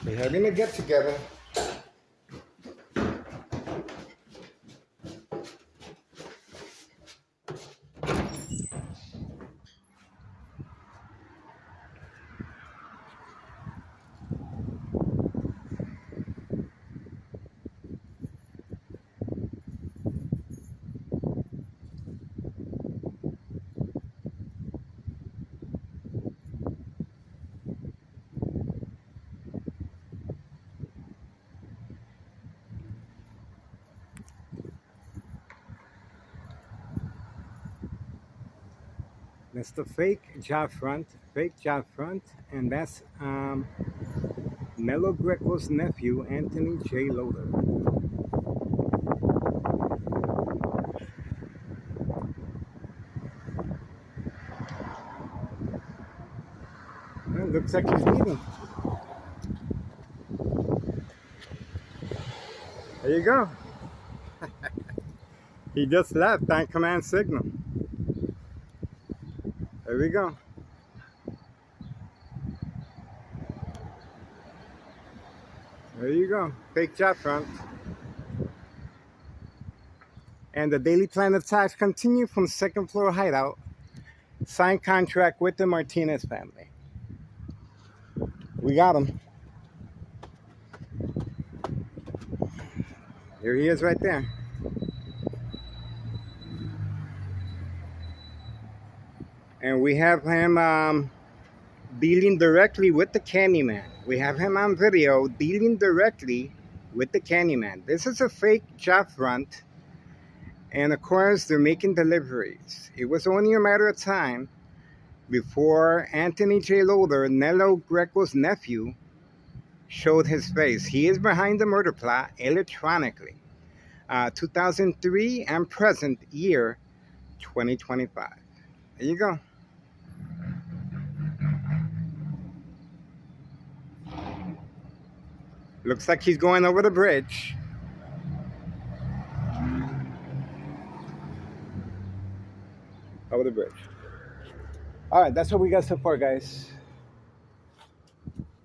We're having a get together. That's the fake job front, and that's Melo Greco's nephew, Anthony J. Loader. Well, looks like he's leaving. There you go. He just left on command signal. There we go. There you go. Fake job front. And the daily plan attacks continue from second floor hideout. Signed contract with the Martinez family. We got him. Here he is right there. And we have him dealing directly with the Candyman. We have him on video dealing directly with the Candyman. This is a fake job front. And of course, they're making deliveries. It was only a matter of time before Anthony J. Loader, Melo Greco's nephew, showed his face. He is behind the murder plot electronically. 2003 and present year 2025. There you go. Looks like he's going over the bridge. Over the bridge. All right, that's what we got so far, guys.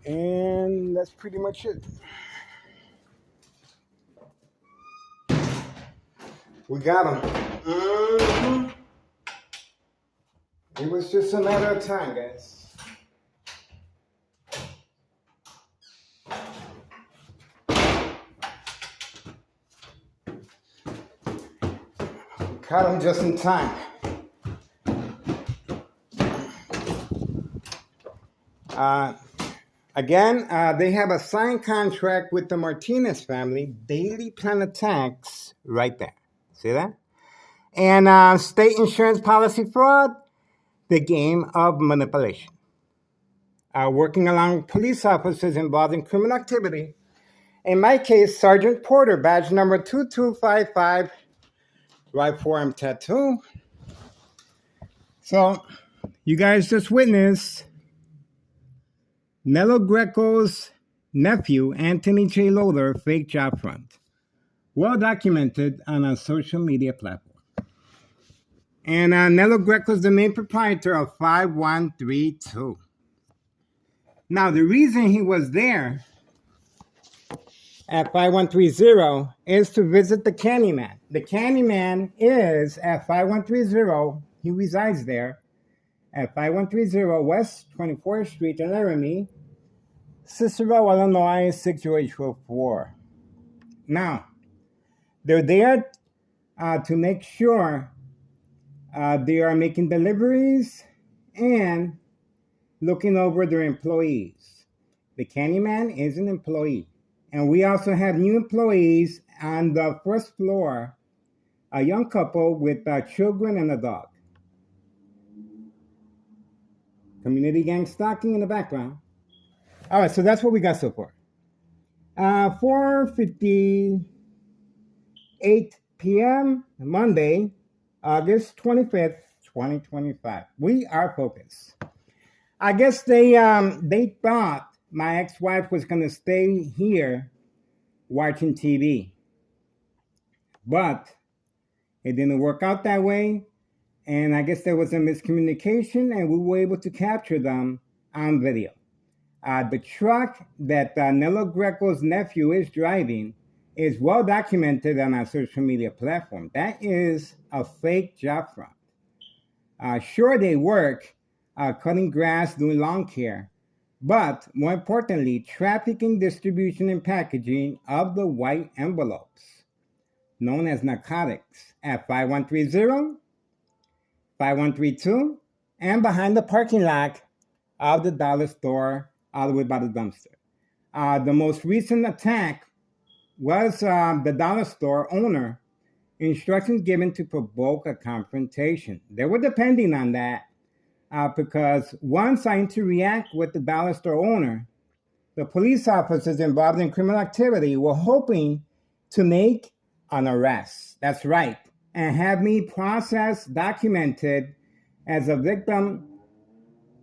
And that's pretty much it. We got him. It was just a matter of time, guys. Caught him just in time. Again, they have a signed contract with the Martinez family. Daily plan attacks right there. See that? And state insurance policy fraud, the game of manipulation. Working along with police officers involved in criminal activity. In my case, Sergeant Porter, badge number 2255, right forearm tattoo. So, you guys just witnessed Melo Greco's nephew, Anthony J. Loader, fake job front. Well documented on a social media platform. And Melo Greco is the main proprietor of 5132. Now, the reason he was there at 5130 is to visit the Candyman. The Candyman is at 5130. He resides there at 5130 West 24th Street in Laramie, Cicero, Illinois, 60844. Now, they're there to make sure they are making deliveries and looking over their employees. The Candyman is an employee. And we also have new employees on the first floor, a young couple with children and a dog. Community gang stalking in the background. All right, so that's what we got so far. 4:58 p.m. Monday, August 25th, 2025. We are focused. I guess they thought my ex-wife was going to stay here watching TV. But it didn't work out that way. And I guess there was a miscommunication and we were able to capture them on video. The truck that Nello Greco's nephew is driving is well documented on our social media platform. That is a fake job front. Sure, they work cutting grass, doing lawn care, but more importantly, trafficking, distribution, and packaging of the white envelopes, known as narcotics, at 5130, 5132, and behind the parking lot of the dollar store, all the way by the dumpster. The most recent attack was the dollar store owner, instructions given to provoke a confrontation. They were depending on that because once I interact with the dollar store owner, the police officers involved in criminal activity were hoping to make an arrest. That's right. And have me processed, documented as a victim.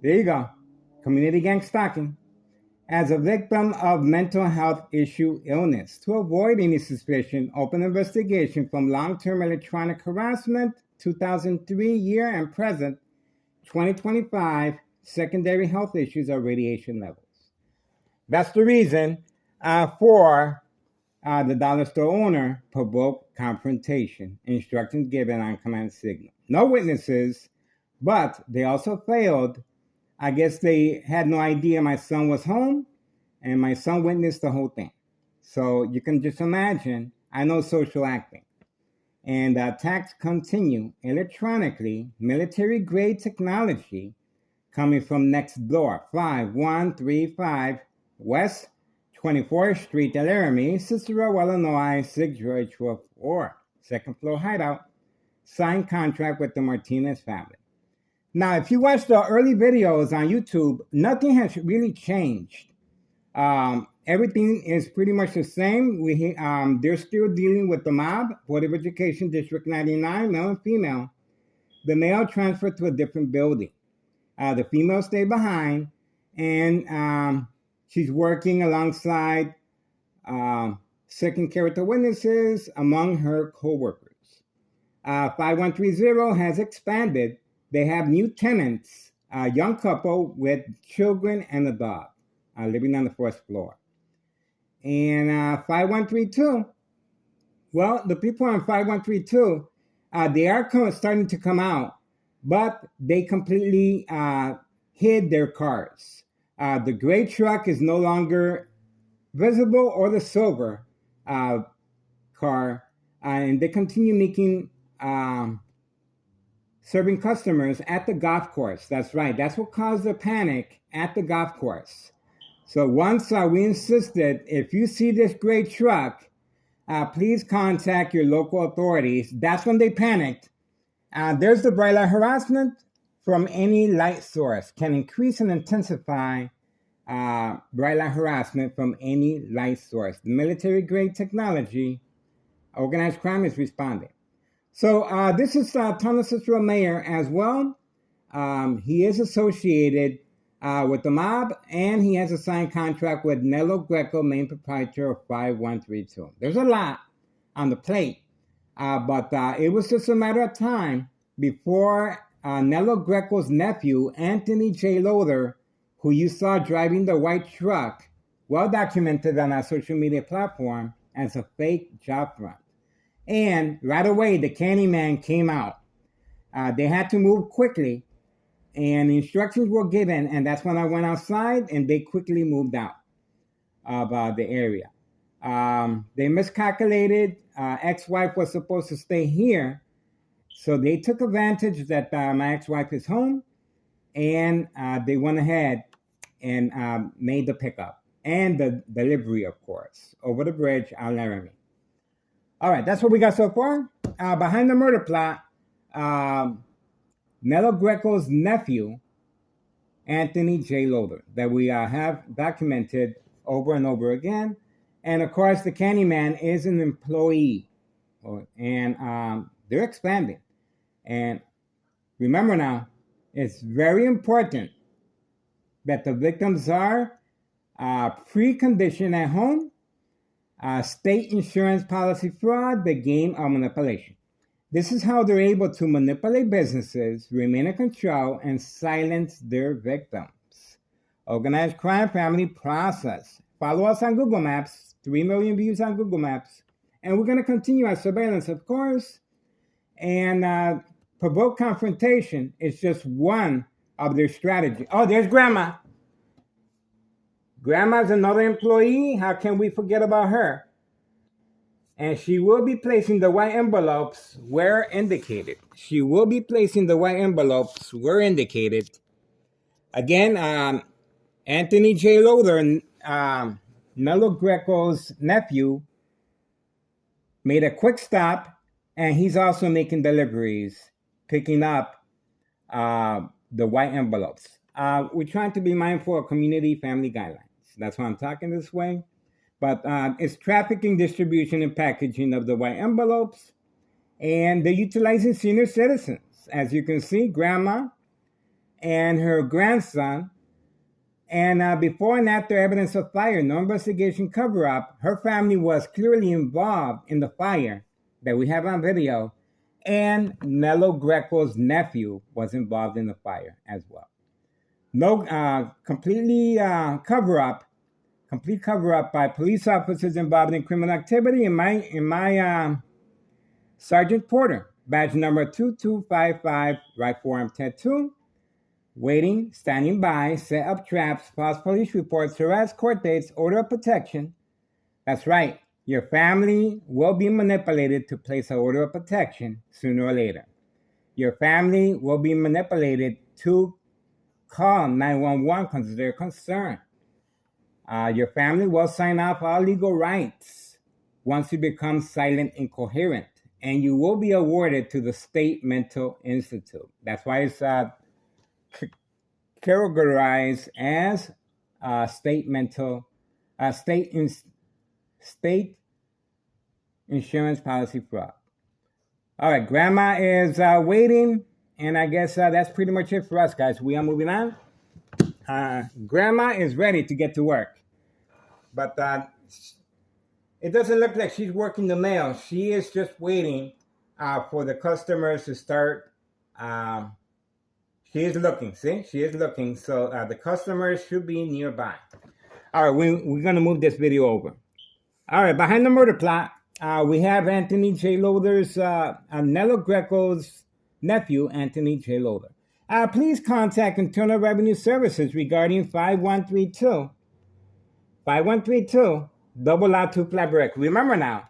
There you go. Community gang stalking. As a victim of mental health issue illness. To avoid any suspicion, open investigation from long-term electronic harassment, 2003 year and present, 2025, secondary health issues or radiation levels. That's the reason for the dollar store owner provoked confrontation, instructions given on command signal. No witnesses, but they also failed. I guess they had no idea my son was home, and my son witnessed the whole thing. So you can just imagine, I know social acting. And attacks continue electronically, military-grade technology coming from next door, 5135 West 24th Street, Del Laramie, Cicero, Illinois, 60204. Second floor hideout. Signed contract with the Martinez family. Now, if you watch the early videos on YouTube, nothing has really changed. Everything is pretty much the same. They're still dealing with the mob, Board of Education, District 99, male and female. The male transferred to a different building. The female stayed behind, and she's working alongside second character witnesses among her co-workers. 5130 has expanded. They have new tenants, a young couple with children and a dog living on the first floor. And 5132, well, the people on 5132, they are starting to come out, but they completely hid their cars. The gray truck is no longer visible, or the silver car, and they continue making serving customers at the golf course. That's right. That's what caused the panic at the golf course. So once we insisted, if you see this gray truck, please contact your local authorities. That's when they panicked. There's the bright light harassment from any light source. Can increase and intensify bright light harassment from any light source. The military-grade technology, organized crime is responding. So this is Thomas Cicero Mayor as well. He is associated with the mob, and he has a signed contract with Nello Greco, main proprietor of 5132. There's a lot on the plate, but it was just a matter of time before Nello Greco's nephew, Anthony J. Loader, who you saw driving the white truck, well documented on our social media platform as a fake job front. And right away, the Candyman came out. They had to move quickly, and instructions were given, and that's when I went outside, and they quickly moved out of the area. They miscalculated. Ex-wife was supposed to stay here, so they took advantage that my ex-wife is home, and they went ahead and made the pickup and the delivery, of course, over the bridge out Laramie. All right, that's what we got so far. Behind the murder plot, Nello Greco's nephew, Anthony J. Loader, that we have documented over and over again. And of course, the Candyman is an employee, and they're expanding. And remember now, it's very important that the victims are preconditioned at home, state insurance policy fraud, the game of manipulation. This is how they're able to manipulate businesses, remain in control, and silence their victims. Organized crime family process. Follow us on Google Maps, 3 million views on Google Maps. And we're going to continue our surveillance, of course. And provoke confrontation is just one of their strategies. Oh, there's Grandma. Grandma's another employee. How can we forget about her? And she will be placing the white envelopes where indicated. She will be placing the white envelopes where indicated. Again, Anthony J. Loader, Nello Greco's nephew, made a quick stop, and he's also making deliveries, picking up the white envelopes. We're trying to be mindful of community family guidelines. That's why I'm talking this way. But it's trafficking, distribution, and packaging of the white envelopes. And they're utilizing senior citizens. As you can see, Grandma and her grandson. And before and after evidence of fire, no investigation cover-up, her family was clearly involved in the fire that we have on video. And Nello Greco's nephew was involved in the fire as well. No, complete cover-up by police officers involved in criminal activity. In my Sergeant Porter, badge number 2255, right forearm tattoo, waiting, standing by, set up traps, false police reports, harass court dates, order of protection. That's right. Your family will be manipulated to place an order of protection sooner or later. Your family will be manipulated to call 911 because they're concerned. Your family will sign off all legal rights once you become silent and coherent, and you will be awarded to the State Mental Institute. That's why it's categorized as state insurance policy fraud. All right, Grandma is waiting, and I guess that's pretty much it for us, guys. We are moving on. Grandma is ready to get to work. But it doesn't look like she's working the mail. She is just waiting for the customers to start. She is looking. See? She is looking. So the customers should be nearby. All right, we're going to move this video over. All right, behind the murder plot, we have Anthony J. Loader's, Nello Greco's nephew, Anthony J. Loader. Please contact Internal Revenue Services regarding 5132. 5132, double out to Flabrick. Remember now,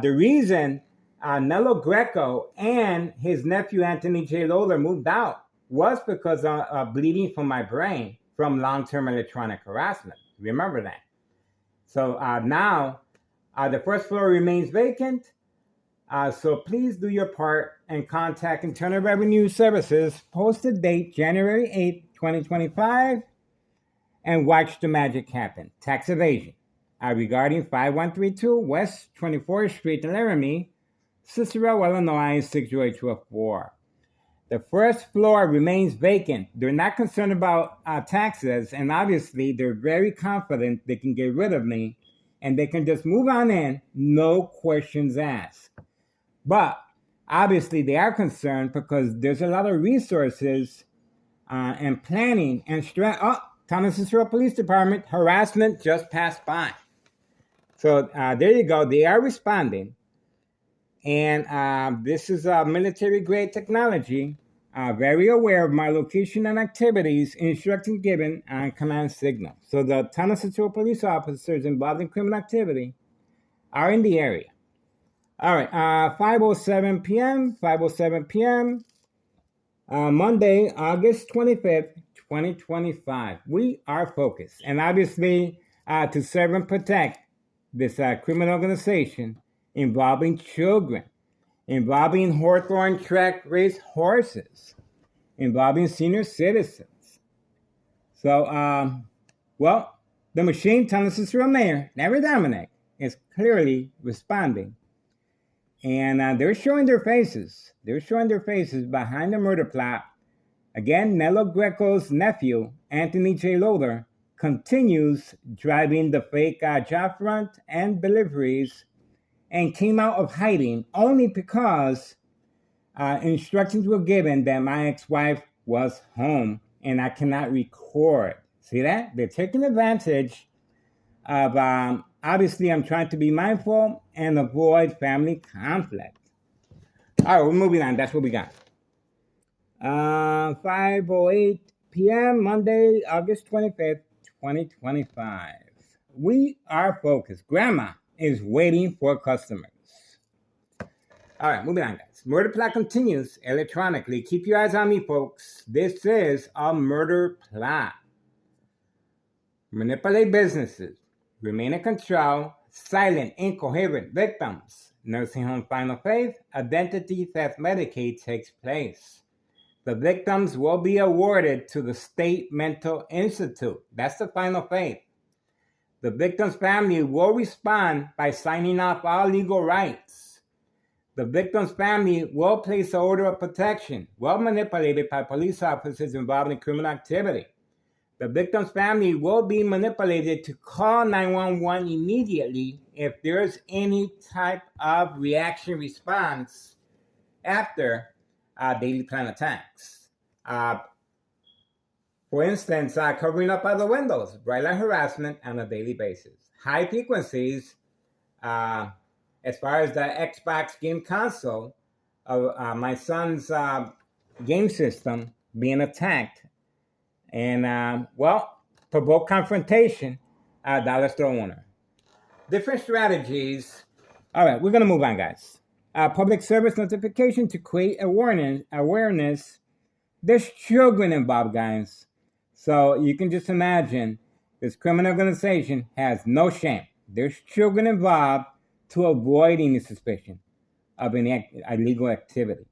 the reason Nello Greco and his nephew Anthony J. Loader moved out was because of bleeding from my brain from long-term electronic harassment. Remember that. So now the first floor remains vacant. So please do your part and contact Internal Revenue Services, posted date January 8th, 2025, and watch the magic happen. Tax evasion. Regarding 5132 West 24th Street in Laramie, Cicero, Illinois, 60824. The first floor remains vacant. They're not concerned about taxes, and obviously they're very confident they can get rid of me and they can just move on in, no questions asked. But obviously they are concerned because there's a lot of resources and planning and Town of Cicero Police Department, harassment just passed by. So there you go. They are responding. And this is military-grade technology, very aware of my location and activities, instructions given on command signal. So the Town of Cicero police officers involved in criminal activity are in the area. All right, 5:07 p.m., Monday, August 25th, 2025. We are focused. And obviously, to serve and protect this criminal organization involving children, involving Hawthorne track race horses, involving senior citizens. So, well, the machine, Town of Cicero Mayor, Larry Dominic, is clearly responding. And they're showing their faces. They're showing their faces behind the murder plot. Again, Nello Greco's nephew, Anthony J. Loader, continues driving the fake job front and deliveries and came out of hiding only because instructions were given that my ex-wife was home and I cannot record. See that? They're taking advantage of, obviously, I'm trying to be mindful and avoid family conflict. All right, we're moving on. That's what we got. 5:08 p.m. Monday, August 25th, 2025. We are focused. Grandma is waiting for customers. All right, moving on, guys. Murder plot continues electronically. Keep your eyes on me, folks. This is a murder plot. Manipulate businesses. Remain in control. Silent, incoherent victims. Nursing home final faith. Identity theft Medicaid takes place. The victims will be awarded to the State Mental Institute. That's the final faith. The victim's family will respond by signing off all legal rights. The victim's family will place an order of protection, well manipulated by police officers involved in criminal activity. The victim's family will be manipulated to call 911 immediately if there's any type of reaction response after daily plan attacks. For instance, covering up other windows, bright light harassment on a daily basis. High frequencies, as far as the Xbox game console, my son's game system being attacked. And, provoke confrontation, dollar store owner. Different strategies. All right, we're going to move on, guys. Public service notification to create awareness. There's children involved, guys. So you can just imagine this criminal organization has no shame. There's children involved to avoid any suspicion of any illegal activity.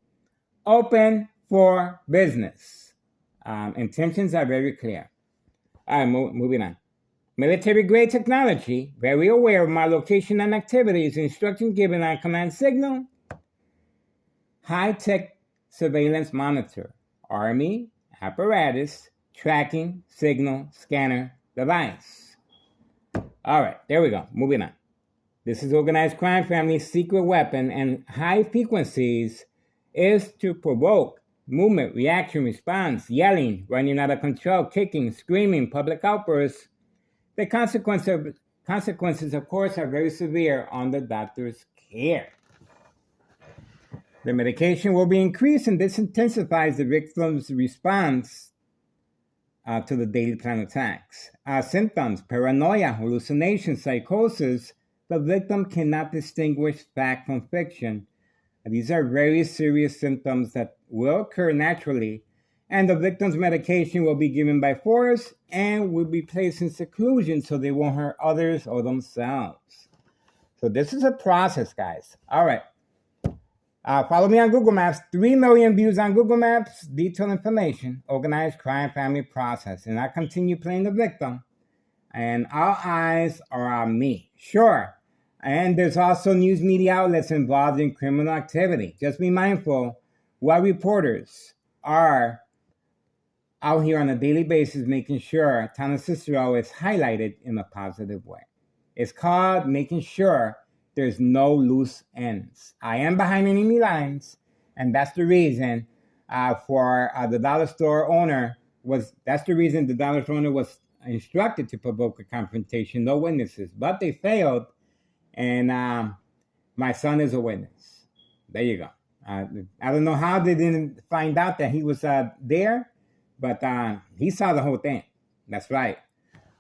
Open for business. Intentions are very clear. All right, moving on. Military-grade technology, very aware of my location and activities, instruction given on command signal. High-tech surveillance monitor, Army apparatus, tracking, signal, scanner, device. All right, there we go. Moving on. This is organized crime family's secret weapon, and high frequencies is to provoke movement, reaction, response, yelling, running out of control, kicking, screaming, public outbursts. The consequences, of course, are very severe on the doctor's care. The medication will be increased, and this intensifies the victim's response to the daily plan attacks. Symptoms, paranoia, hallucinations, psychosis. The victim cannot distinguish fact from fiction. These are very serious symptoms that will occur naturally, and the victim's medication will be given by force and will be placed in seclusion so they won't hurt others or themselves. So this is a process, guys. All right. Follow me on Google Maps. 3 million views on Google Maps. Detailed information. Organized crime family process. And I continue playing the victim. And all eyes are on me. Sure. And there's also news media outlets involved in criminal activity. Just be mindful what reporters are out here on a daily basis making sure Town of Cicero is highlighted in a positive way. It's called making sure there's no loose ends. I am behind enemy lines, and that's the reason for the dollar store owner was instructed to provoke a confrontation, no witnesses, but they failed. And my son is a witness. There you go. I don't know how they didn't find out that he was there, but he saw the whole thing. That's right.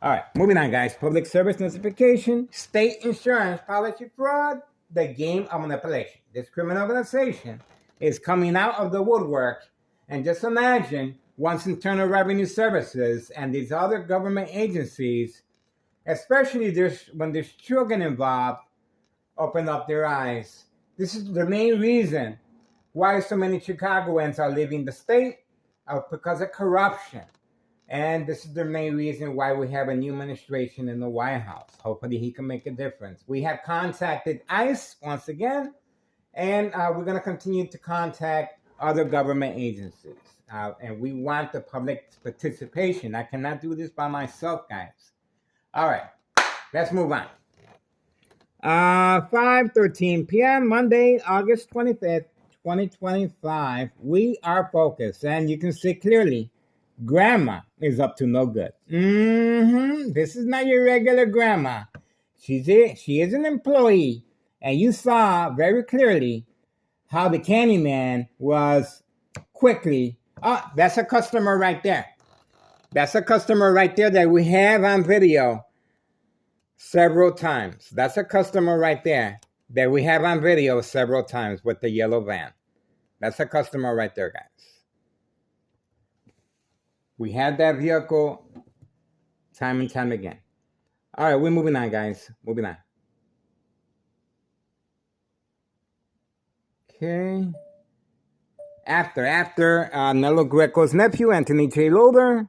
All right, moving on, guys. Public service notification, state insurance policy fraud, the game of manipulation. This criminal organization is coming out of the woodwork. And just imagine once Internal Revenue Services and these other government agencies, especially when there's children involved, open up their eyes. This is the main reason why so many Chicagoans are leaving the state, because of corruption. And this is the main reason why we have a new administration in the White House. Hopefully he can make a difference. We have contacted ICE once again, and we're going to continue to contact other government agencies. And we want the public's participation. I cannot do this by myself, guys. All right, let's move on. 5:13 p.m. Monday, August 25th, 2025. We are focused, and you can see clearly Grandma is up to no good. This is not your regular grandma. She is an employee, and you saw very clearly how the Candyman was quickly. Oh, that's a customer right there. That's a customer right there that we have on video several times. That's a customer right there that we have on video several times with the yellow van. That's a customer right there, guys. We had that vehicle time and time again. All right, we're moving on, guys. Moving on. Okay. After Nello Greco's nephew, Anthony J. Loader,